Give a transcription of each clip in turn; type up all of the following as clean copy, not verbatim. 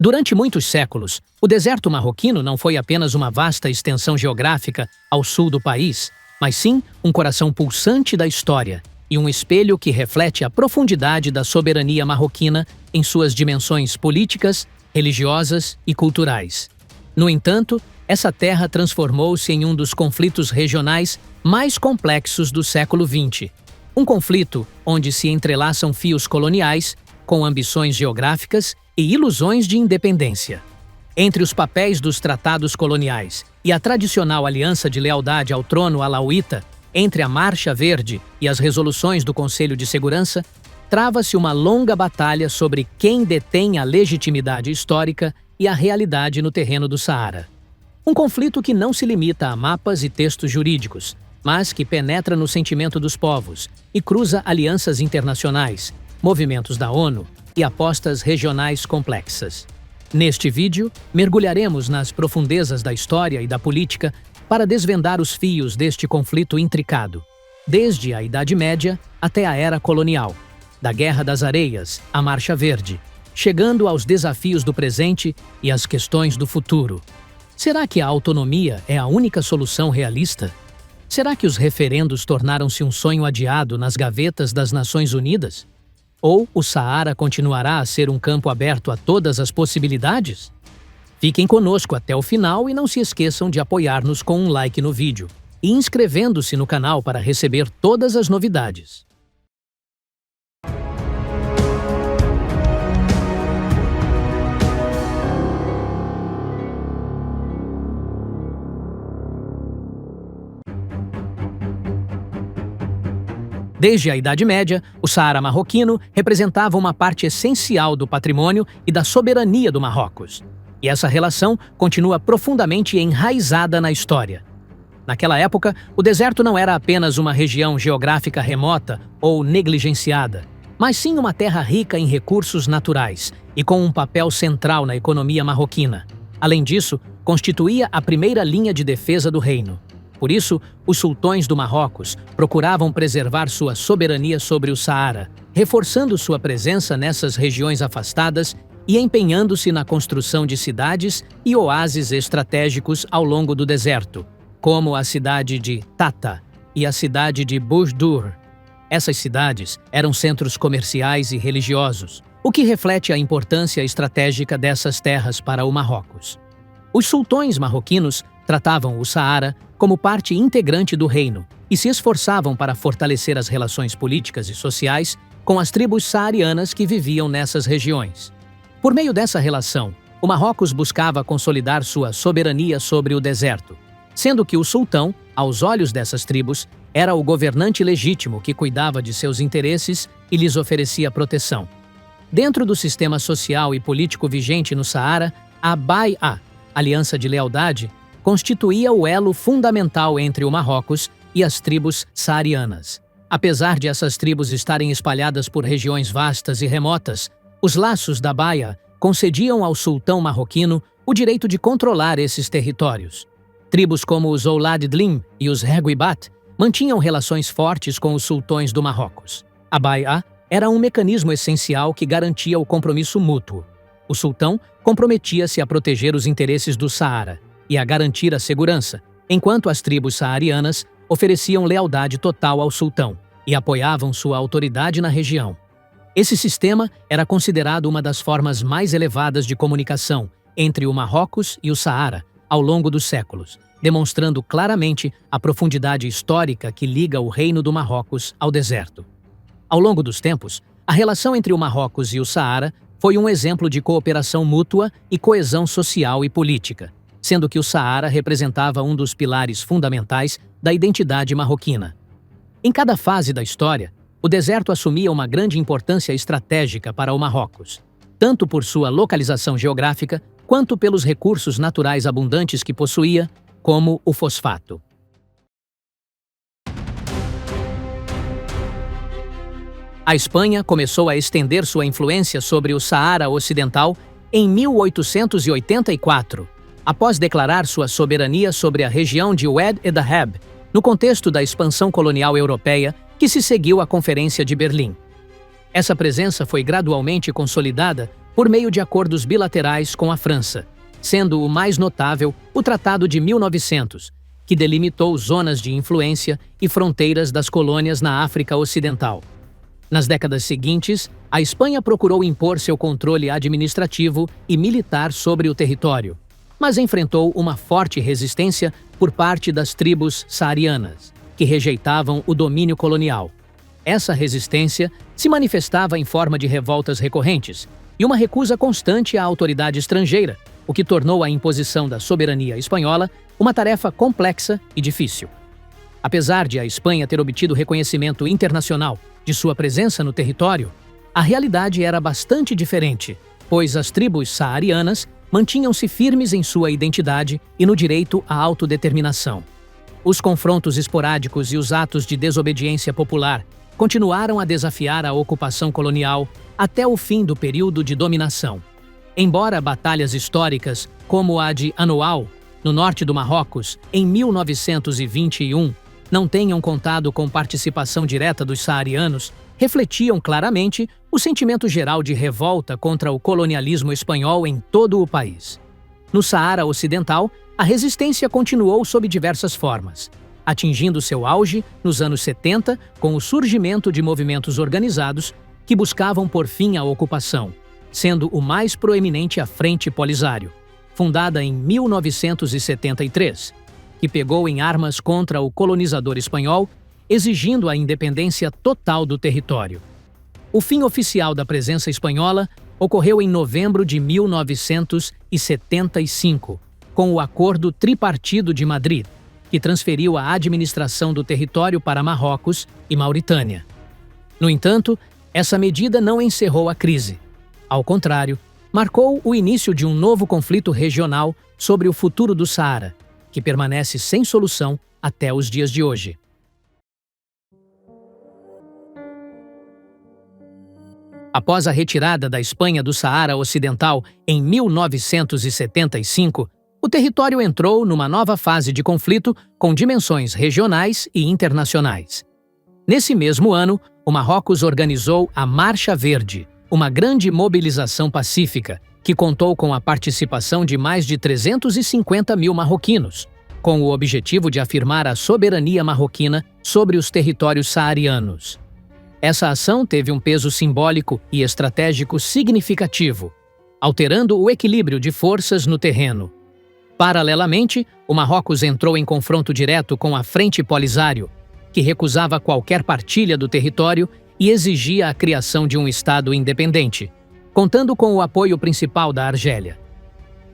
Durante muitos séculos, o deserto marroquino não foi apenas uma vasta extensão geográfica ao sul do país, mas sim um coração pulsante da história e um espelho que reflete a profundidade da soberania marroquina em suas dimensões políticas, religiosas e culturais. No entanto, essa terra transformou-se em um dos conflitos regionais mais complexos do século XX. Um conflito onde se entrelaçam fios coloniais, com ambições geográficas e ilusões de independência. Entre os papéis dos tratados coloniais e a tradicional aliança de lealdade ao trono alauíta, entre a Marcha Verde e as resoluções do Conselho de Segurança, trava-se uma longa batalha sobre quem detém a legitimidade histórica e a realidade no terreno do Saara. Um conflito que não se limita a mapas e textos jurídicos, mas que penetra no sentimento dos povos e cruza alianças internacionais, movimentos da ONU e apostas regionais complexas. Neste vídeo, mergulharemos nas profundezas da história e da política para desvendar os fios deste conflito intricado, desde a Idade Média até a Era Colonial, da Guerra das Areias à Marcha Verde, chegando aos desafios do presente e às questões do futuro. Será que a autonomia é a única solução realista? Será que os referendos tornaram-se um sonho adiado nas gavetas das Nações Unidas? Ou o Saara continuará a ser um campo aberto a todas as possibilidades? Fiquem conosco até o final e não se esqueçam de apoiar-nos com um like no vídeo e inscrevendo-se no canal para receber todas as novidades. Desde a Idade Média, o Saara marroquino representava uma parte essencial do patrimônio e da soberania do Marrocos. E essa relação continua profundamente enraizada na história. Naquela época, o deserto não era apenas uma região geográfica remota ou negligenciada, mas sim uma terra rica em recursos naturais e com um papel central na economia marroquina. Além disso, constituía a primeira linha de defesa do reino. Por isso, os sultões do Marrocos procuravam preservar sua soberania sobre o Saara, reforçando sua presença nessas regiões afastadas e empenhando-se na construção de cidades e oásis estratégicos ao longo do deserto, como a cidade de Tata e a cidade de Boujdour. Essas cidades eram centros comerciais e religiosos, o que reflete a importância estratégica dessas terras para o Marrocos. Os sultões marroquinos tratavam o Saara como parte integrante do reino e se esforçavam para fortalecer as relações políticas e sociais com as tribos saarianas que viviam nessas regiões. Por meio dessa relação, o Marrocos buscava consolidar sua soberania sobre o deserto, sendo que o sultão, aos olhos dessas tribos, era o governante legítimo que cuidava de seus interesses e lhes oferecia proteção. Dentro do sistema social e político vigente no Saara, a Bai'a, Aliança de Lealdade, constituía o elo fundamental entre o Marrocos e as tribos saarianas. Apesar de essas tribos estarem espalhadas por regiões vastas e remotas, os laços da Bai'a concediam ao sultão marroquino o direito de controlar esses territórios. Tribos como os Oulad Dlim e os Reguibat mantinham relações fortes com os sultões do Marrocos. A Bai'a era um mecanismo essencial que garantia o compromisso mútuo. O sultão comprometia-se a proteger os interesses do Saara e a garantir a segurança, enquanto as tribos saarianas ofereciam lealdade total ao sultão e apoiavam sua autoridade na região. Esse sistema era considerado uma das formas mais elevadas de comunicação entre o Marrocos e o Saara ao longo dos séculos, demonstrando claramente a profundidade histórica que liga o reino do Marrocos ao deserto. Ao longo dos tempos, a relação entre o Marrocos e o Saara foi um exemplo de cooperação mútua e coesão social e política, sendo que o Saara representava um dos pilares fundamentais da identidade marroquina. Em cada fase da história, o deserto assumia uma grande importância estratégica para o Marrocos, tanto por sua localização geográfica quanto pelos recursos naturais abundantes que possuía, como o fosfato. A Espanha começou a estender sua influência sobre o Saara Ocidental em 1884, após declarar sua soberania sobre a região de Oued Edaheb, no contexto da expansão colonial europeia que se seguiu à Conferência de Berlim. Essa presença foi gradualmente consolidada por meio de acordos bilaterais com a França, sendo o mais notável o Tratado de 1900, que delimitou zonas de influência e fronteiras das colônias na África Ocidental. Nas décadas seguintes, a Espanha procurou impor seu controle administrativo e militar sobre o território, mas enfrentou uma forte resistência por parte das tribos saarianas, que rejeitavam o domínio colonial. Essa resistência se manifestava em forma de revoltas recorrentes e uma recusa constante à autoridade estrangeira, o que tornou a imposição da soberania espanhola uma tarefa complexa e difícil. Apesar de a Espanha ter obtido reconhecimento internacional de sua presença no território, a realidade era bastante diferente, pois as tribos saarianas mantinham-se firmes em sua identidade e no direito à autodeterminação. Os confrontos esporádicos e os atos de desobediência popular continuaram a desafiar a ocupação colonial até o fim do período de dominação. Embora batalhas históricas, como a de Anoual, no norte do Marrocos, em 1921, não tenham contado com participação direta dos saarianos, refletiam claramente o sentimento geral de revolta contra o colonialismo espanhol em todo o país. No Saara Ocidental, a resistência continuou sob diversas formas, atingindo seu auge nos anos 70 com o surgimento de movimentos organizados que buscavam pôr fim à ocupação, sendo o mais proeminente a Frente Polisário, fundada em 1973, que pegou em armas contra o colonizador espanhol, exigindo a independência total do território. O fim oficial da presença espanhola ocorreu em novembro de 1975, com o Acordo Tripartido de Madrid, que transferiu a administração do território para Marrocos e Mauritânia. No entanto, essa medida não encerrou a crise. Ao contrário, marcou o início de um novo conflito regional sobre o futuro do Saara, que permanece sem solução até os dias de hoje. Após a retirada da Espanha do Saara Ocidental em 1975, o território entrou numa nova fase de conflito com dimensões regionais e internacionais. Nesse mesmo ano, o Marrocos organizou a Marcha Verde, uma grande mobilização pacífica que contou com a participação de mais de 350 mil marroquinos, com o objetivo de afirmar a soberania marroquina sobre os territórios saarianos. Essa ação teve um peso simbólico e estratégico significativo, alterando o equilíbrio de forças no terreno. Paralelamente, o Marrocos entrou em confronto direto com a Frente Polisário, que recusava qualquer partilha do território e exigia a criação de um Estado independente, contando com o apoio principal da Argélia.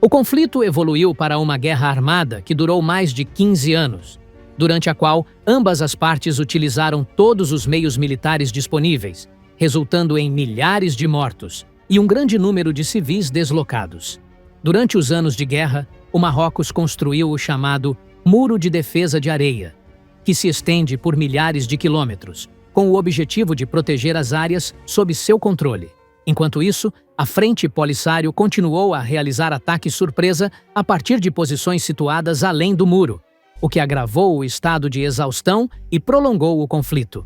O conflito evoluiu para uma guerra armada que durou mais de 15 anos, durante a qual ambas as partes utilizaram todos os meios militares disponíveis, resultando em milhares de mortos e um grande número de civis deslocados. Durante os anos de guerra, o Marrocos construiu o chamado Muro de Defesa de Areia, que se estende por milhares de quilômetros, com o objetivo de proteger as áreas sob seu controle. Enquanto isso, a Frente Polisário continuou a realizar ataques surpresa a partir de posições situadas além do muro, o que agravou o estado de exaustão e prolongou o conflito.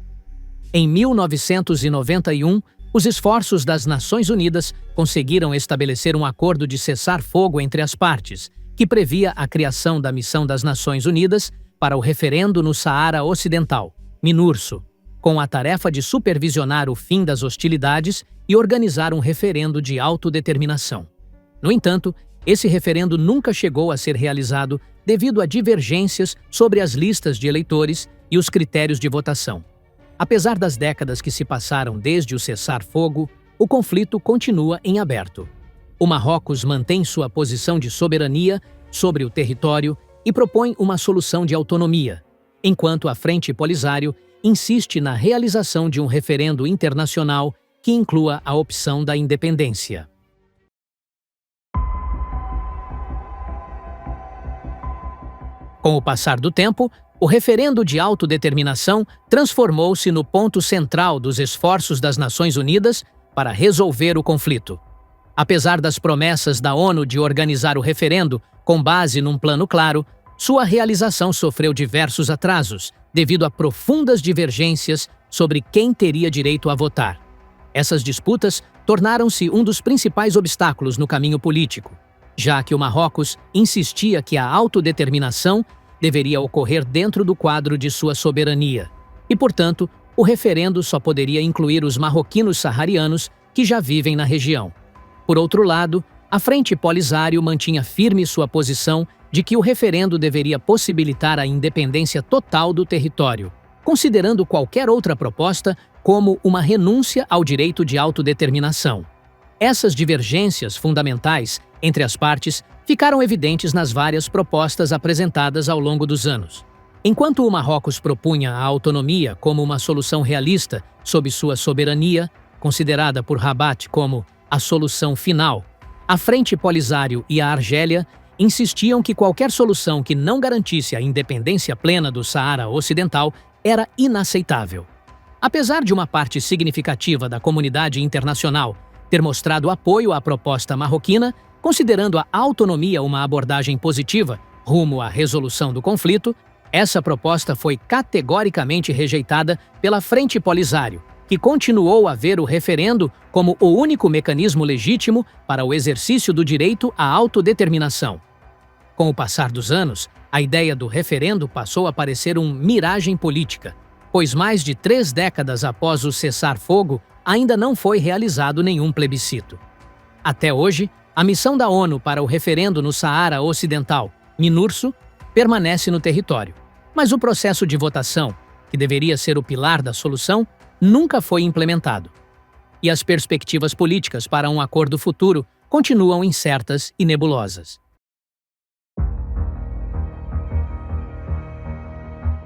Em 1991, os esforços das Nações Unidas conseguiram estabelecer um acordo de cessar-fogo entre as partes, que previa a criação da Missão das Nações Unidas para o Referendo no Saara Ocidental, MINURSO, com a tarefa de supervisionar o fim das hostilidades e organizar um referendo de autodeterminação. No entanto, esse referendo nunca chegou a ser realizado devido a divergências sobre as listas de eleitores e os critérios de votação. Apesar das décadas que se passaram desde o cessar-fogo, o conflito continua em aberto. O Marrocos mantém sua posição de soberania sobre o território e propõe uma solução de autonomia, enquanto a Frente Polisário insiste na realização de um referendo internacional que inclua a opção da independência. Com o passar do tempo, o referendo de autodeterminação transformou-se no ponto central dos esforços das Nações Unidas para resolver o conflito. Apesar das promessas da ONU de organizar o referendo com base num plano claro, sua realização sofreu diversos atrasos devido a profundas divergências sobre quem teria direito a votar. Essas disputas tornaram-se um dos principais obstáculos no caminho político, já que o Marrocos insistia que a autodeterminação deveria ocorrer dentro do quadro de sua soberania, e, portanto, o referendo só poderia incluir os marroquinos saarianos que já vivem na região. Por outro lado, a Frente Polisário mantinha firme sua posição de que o referendo deveria possibilitar a independência total do território, considerando qualquer outra proposta como uma renúncia ao direito de autodeterminação. Essas divergências fundamentais entre as partes ficaram evidentes nas várias propostas apresentadas ao longo dos anos. Enquanto o Marrocos propunha a autonomia como uma solução realista sob sua soberania, considerada por Rabat como a solução final, a Frente Polisário e a Argélia insistiam que qualquer solução que não garantisse a independência plena do Saara Ocidental era inaceitável. Apesar de uma parte significativa da comunidade internacional ter mostrado apoio à proposta marroquina, considerando a autonomia uma abordagem positiva rumo à resolução do conflito, essa proposta foi categoricamente rejeitada pela Frente Polisário, que continuou a ver o referendo como o único mecanismo legítimo para o exercício do direito à autodeterminação. Com o passar dos anos, a ideia do referendo passou a parecer uma miragem política, pois mais de 3 décadas após o cessar-fogo, ainda não foi realizado nenhum plebiscito. Até hoje, a missão da ONU para o referendo no Saara Ocidental, MINURSO, permanece no território. Mas o processo de votação, que deveria ser o pilar da solução, nunca foi implementado. E as perspectivas políticas para um acordo futuro continuam incertas e nebulosas.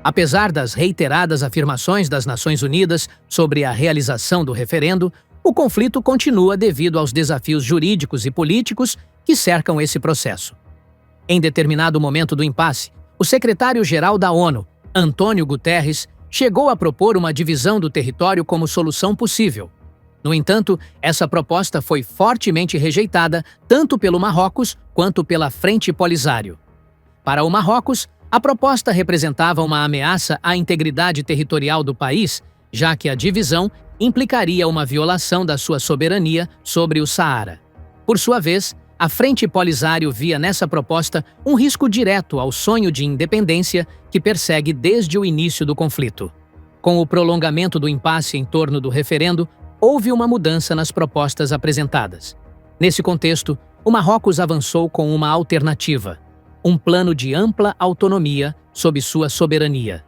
Apesar das reiteradas afirmações das Nações Unidas sobre a realização do referendo, o conflito continua devido aos desafios jurídicos e políticos que cercam esse processo. Em determinado momento do impasse, o secretário-geral da ONU, Antônio Guterres, chegou a propor uma divisão do território como solução possível. No entanto, essa proposta foi fortemente rejeitada tanto pelo Marrocos quanto pela Frente Polisário. Para o Marrocos, a proposta representava uma ameaça à integridade territorial do país, já que a divisão implicaria uma violação da sua soberania sobre o Saara. Por sua vez, a Frente Polisário via nessa proposta um risco direto ao sonho de independência que persegue desde o início do conflito. Com o prolongamento do impasse em torno do referendo, houve uma mudança nas propostas apresentadas. Nesse contexto, o Marrocos avançou com uma alternativa: um plano de ampla autonomia sob sua soberania.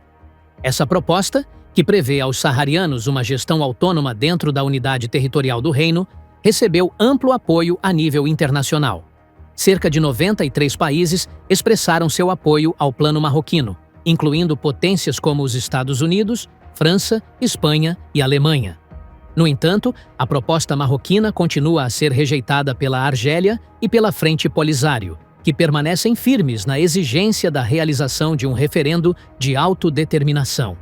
Essa proposta, que prevê aos saarianos uma gestão autônoma dentro da unidade territorial do reino, recebeu amplo apoio a nível internacional. Cerca de 93 países expressaram seu apoio ao plano marroquino, incluindo potências como os Estados Unidos, França, Espanha e Alemanha. No entanto, a proposta marroquina continua a ser rejeitada pela Argélia e pela Frente Polisário, que permanecem firmes na exigência da realização de um referendo de autodeterminação.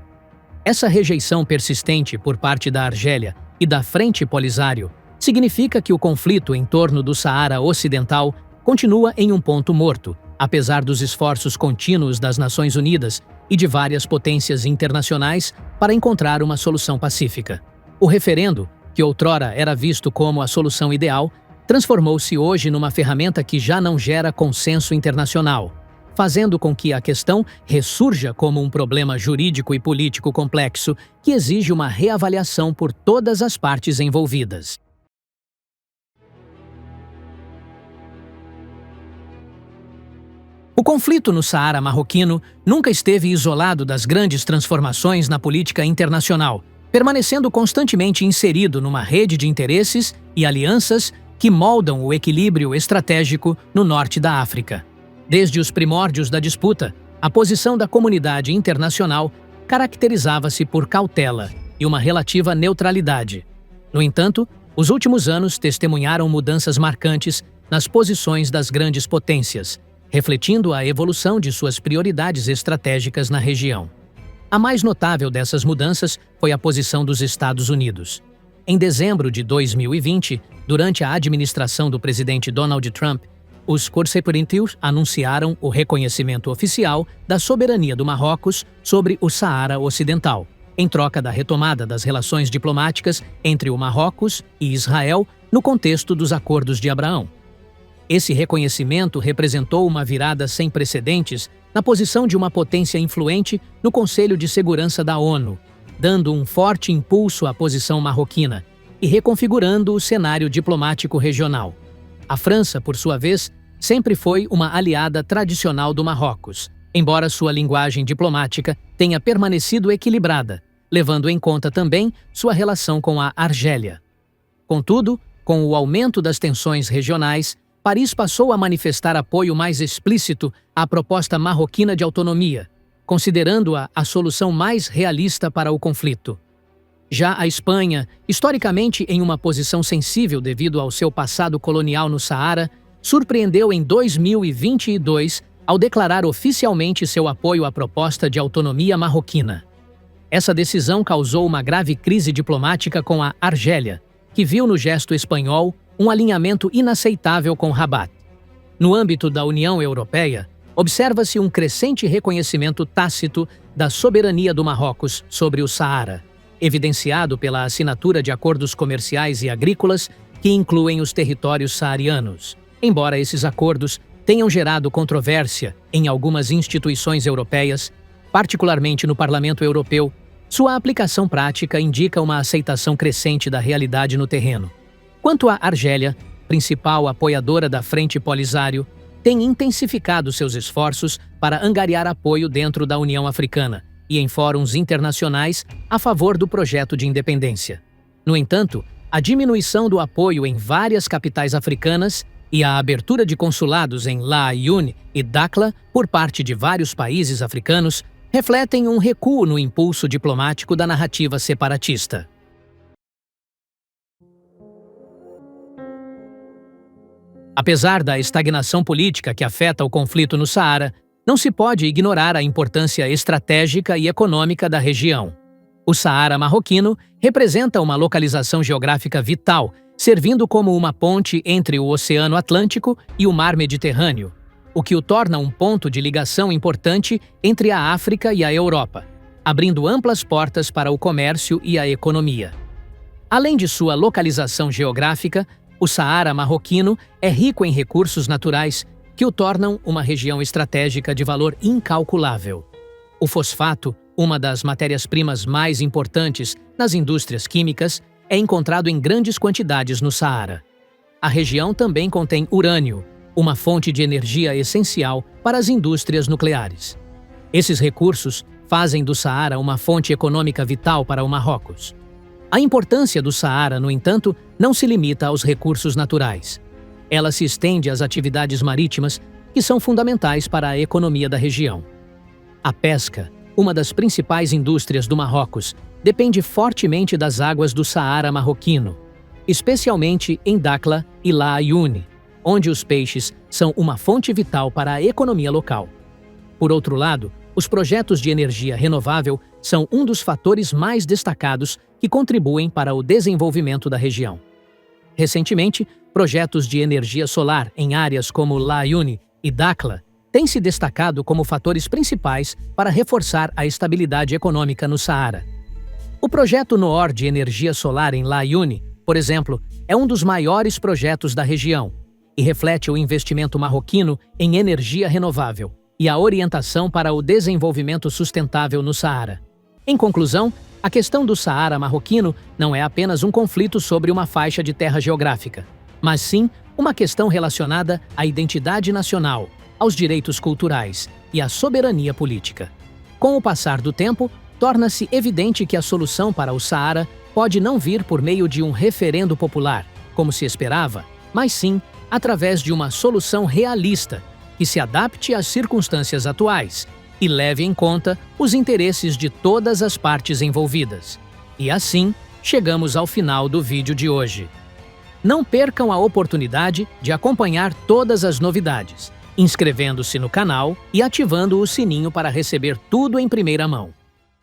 Essa rejeição persistente por parte da Argélia e da Frente Polisário significa que o conflito em torno do Saara Ocidental continua em um ponto morto, apesar dos esforços contínuos das Nações Unidas e de várias potências internacionais para encontrar uma solução pacífica. O referendo, que outrora era visto como a solução ideal, transformou-se hoje numa ferramenta que já não gera consenso internacional, fazendo com que a questão ressurja como um problema jurídico e político complexo que exige uma reavaliação por todas as partes envolvidas. O conflito no Saara marroquino nunca esteve isolado das grandes transformações na política internacional, permanecendo constantemente inserido numa rede de interesses e alianças que moldam o equilíbrio estratégico no norte da África. Desde os primórdios da disputa, a posição da comunidade internacional caracterizava-se por cautela e uma relativa neutralidade. No entanto, os últimos anos testemunharam mudanças marcantes nas posições das grandes potências, refletindo a evolução de suas prioridades estratégicas na região. A mais notável dessas mudanças foi a posição dos Estados Unidos. Em dezembro de 2020, durante a administração do presidente Donald Trump, os Corsair anunciaram o reconhecimento oficial da soberania do Marrocos sobre o Saara Ocidental, em troca da retomada das relações diplomáticas entre o Marrocos e Israel no contexto dos Acordos de Abraão. Esse reconhecimento representou uma virada sem precedentes na posição de uma potência influente no Conselho de Segurança da ONU, dando um forte impulso à posição marroquina e reconfigurando o cenário diplomático regional. A França, por sua vez, sempre foi uma aliada tradicional do Marrocos, embora sua linguagem diplomática tenha permanecido equilibrada, levando em conta também sua relação com a Argélia. Contudo, com o aumento das tensões regionais, Paris passou a manifestar apoio mais explícito à proposta marroquina de autonomia, considerando-a a solução mais realista para o conflito. Já a Espanha, historicamente em uma posição sensível devido ao seu passado colonial no Saara, surpreendeu em 2022 ao declarar oficialmente seu apoio à proposta de autonomia marroquina. Essa decisão causou uma grave crise diplomática com a Argélia, que viu no gesto espanhol um alinhamento inaceitável com Rabat. No âmbito da União Europeia, observa-se um crescente reconhecimento tácito da soberania do Marrocos sobre o Saara, evidenciado pela assinatura de acordos comerciais e agrícolas que incluem os territórios saarianos. Embora esses acordos tenham gerado controvérsia em algumas instituições europeias, particularmente no Parlamento Europeu, sua aplicação prática indica uma aceitação crescente da realidade no terreno. Quanto à Argélia, principal apoiadora da Frente Polisário, tem intensificado seus esforços para angariar apoio dentro da União Africana e em fóruns internacionais a favor do projeto de independência. No entanto, a diminuição do apoio em várias capitais africanas e a abertura de consulados em Laayoune e Dakhla por parte de vários países africanos refletem um recuo no impulso diplomático da narrativa separatista. Apesar da estagnação política que afeta o conflito no Saara, não se pode ignorar a importância estratégica e econômica da região. O Saara marroquino representa uma localização geográfica vital, servindo como uma ponte entre o Oceano Atlântico e o Mar Mediterrâneo, o que o torna um ponto de ligação importante entre a África e a Europa, abrindo amplas portas para o comércio e a economia. Além de sua localização geográfica, o Saara marroquino é rico em recursos naturais que o tornam uma região estratégica de valor incalculável. O fosfato, uma das matérias-primas mais importantes nas indústrias químicas, é encontrado em grandes quantidades no Saara. A região também contém urânio, uma fonte de energia essencial para as indústrias nucleares. Esses recursos fazem do Saara uma fonte econômica vital para o Marrocos. A importância do Saara, no entanto, não se limita aos recursos naturais. Ela se estende às atividades marítimas, que são fundamentais para a economia da região. A pesca, uma das principais indústrias do Marrocos, depende fortemente das águas do Saara marroquino, especialmente em Dakhla e Laayoune, onde os peixes são uma fonte vital para a economia local. Por outro lado, os projetos de energia renovável são um dos fatores mais destacados que contribuem para o desenvolvimento da região. Recentemente, projetos de energia solar em áreas como Laayoune e Dakhla têm se destacado como fatores principais para reforçar a estabilidade econômica no Saara. O projeto Noor de energia solar em Laayoune, por exemplo, é um dos maiores projetos da região e reflete o investimento marroquino em energia renovável e a orientação para o desenvolvimento sustentável no Saara. Em conclusão, a questão do Saara marroquino não é apenas um conflito sobre uma faixa de terra geográfica, mas sim uma questão relacionada à identidade nacional, aos direitos culturais e à soberania política. Com o passar do tempo, torna-se evidente que a solução para o Saara pode não vir por meio de um referendo popular, como se esperava, mas sim através de uma solução realista que se adapte às circunstâncias atuais e leve em conta os interesses de todas as partes envolvidas. E assim, chegamos ao final do vídeo de hoje. Não percam a oportunidade de acompanhar todas as novidades, inscrevendo-se no canal e ativando o sininho para receber tudo em primeira mão.